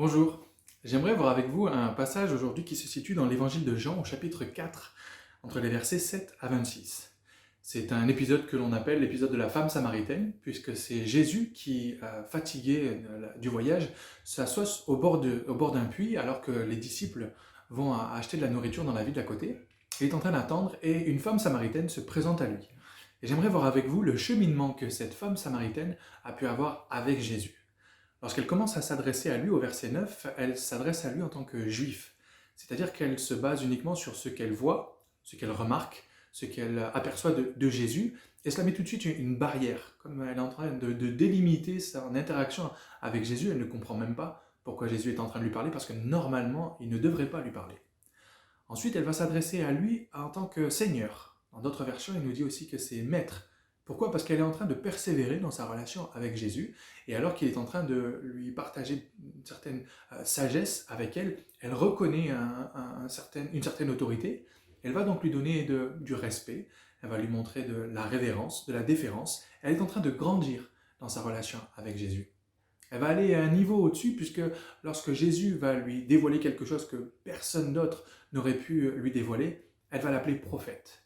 Bonjour, j'aimerais voir avec vous un passage aujourd'hui qui se situe dans l'évangile de Jean au chapitre 4, entre les versets 7 à 26. C'est un épisode que l'on appelle l'épisode de la femme samaritaine, puisque c'est Jésus qui, fatigué du voyage, s'assoit au bord d'un puits alors que les disciples vont acheter de la nourriture dans la ville d'à côté. Il est en train d'attendre et une femme samaritaine se présente à lui. Et j'aimerais voir avec vous le cheminement que cette femme samaritaine a pu avoir avec Jésus. Lorsqu'elle commence à s'adresser à lui au verset 9, elle s'adresse à lui en tant que juif. C'est-à-dire qu'elle se base uniquement sur ce qu'elle voit, ce qu'elle remarque, ce qu'elle aperçoit de Jésus, et cela met tout de suite une barrière. Comme elle est en train de délimiter son interaction avec Jésus, elle ne comprend même pas pourquoi Jésus est en train de lui parler, parce que normalement, il ne devrait pas lui parler. Ensuite, elle va s'adresser à lui en tant que Seigneur. Dans d'autres versions, il nous dit aussi que c'est Maître. Pourquoi? Parce qu'elle est en train de persévérer dans sa relation avec Jésus, et alors qu'il est en train de lui partager une certaine sagesse avec elle, elle reconnaît une certaine autorité, elle va donc lui donner du respect, elle va lui montrer de la révérence, de la déférence, elle est en train de grandir dans sa relation avec Jésus. Elle va aller à un niveau au-dessus, puisque lorsque Jésus va lui dévoiler quelque chose que personne d'autre n'aurait pu lui dévoiler, elle va l'appeler prophète.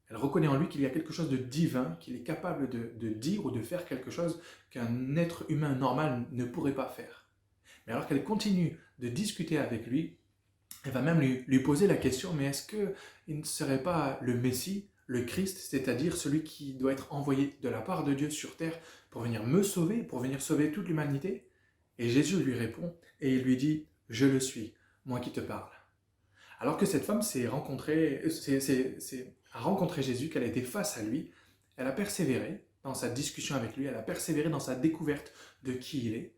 Elle reconnaît en lui qu'il y a quelque chose de divin, qu'il est capable de dire ou de faire quelque chose qu'un être humain normal ne pourrait pas faire. Mais alors qu'elle continue de discuter avec lui, elle va même lui poser la question, mais est-ce qu'il ne serait pas le Messie, le Christ, c'est-à-dire celui qui doit être envoyé de la part de Dieu sur terre pour venir me sauver, pour venir sauver toute l'humanité? Et Jésus lui répond et il lui dit, je le suis, moi qui te parle. Alors que cette femme a rencontré Jésus, qu'elle a été face à lui, elle a persévéré dans sa discussion avec lui, elle a persévéré dans sa découverte de qui il est.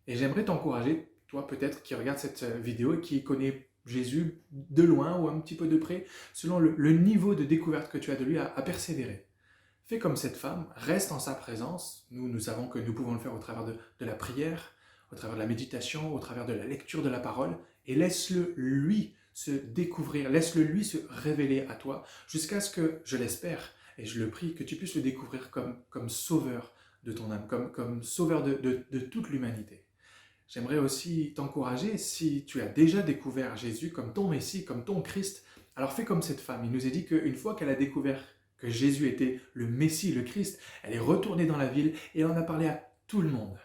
Et j'aimerais t'encourager, toi peut-être qui regarde cette vidéo et qui connaît Jésus de loin ou un petit peu de près, selon le niveau de découverte que tu as de lui, à persévérer. Fais comme cette femme, reste en sa présence. Nous savons que nous pouvons le faire au travers de la prière, au travers de la méditation, au travers de la lecture de la parole, et laisse-le lui se découvrir, laisse-le lui se révéler à toi, jusqu'à ce que, je l'espère, et je le prie, que tu puisses le découvrir comme sauveur de ton âme, comme sauveur de toute l'humanité. J'aimerais aussi t'encourager, si tu as déjà découvert Jésus comme ton Messie, comme ton Christ, alors fais comme cette femme. Il nous est dit qu'une fois qu'elle a découvert que Jésus était le Messie, le Christ, elle est retournée dans la ville et elle en a parlé à tout le monde.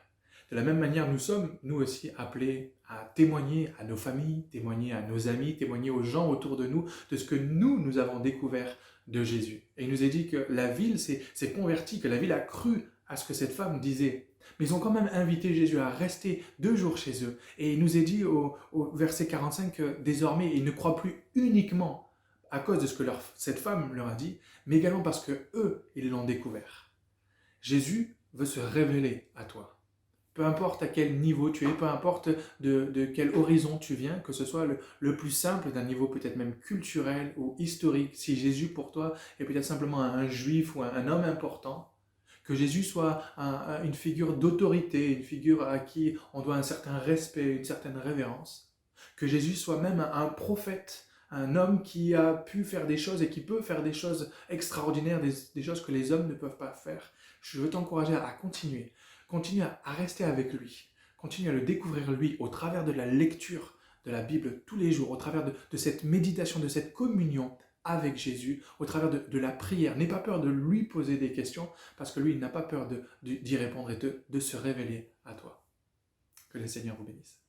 De la même manière, nous sommes, nous aussi, appelés à témoigner à nos familles, témoigner à nos amis, témoigner aux gens autour de nous de ce que nous avons découvert de Jésus. Et il nous est dit que la ville s'est convertie, que la ville a cru à ce que cette femme disait. Mais ils ont quand même invité Jésus à rester 2 jours chez eux. Et il nous est dit au verset 45 que désormais, ils ne croient plus uniquement à cause de ce que cette femme leur a dit, mais également parce que eux, ils l'ont découvert. Jésus veut se révéler à toi. Peu importe à quel niveau tu es, peu importe de quel horizon tu viens, que ce soit le plus simple d'un niveau peut-être même culturel ou historique, si Jésus pour toi est peut-être simplement un juif ou un homme important, que Jésus soit une figure d'autorité, une figure à qui on doit un certain respect, une certaine révérence, que Jésus soit même un prophète, un homme qui a pu faire des choses et qui peut faire des choses extraordinaires, des choses que les hommes ne peuvent pas faire. Je veux t'encourager à continuer. Continue à rester avec lui. Continue à le découvrir lui au travers de la lecture de la Bible tous les jours, au travers de cette méditation, de cette communion avec Jésus, au travers de la prière. N'aie pas peur de lui poser des questions, parce que lui, il n'a pas peur d'y répondre et de se révéler à toi. Que le Seigneur vous bénisse.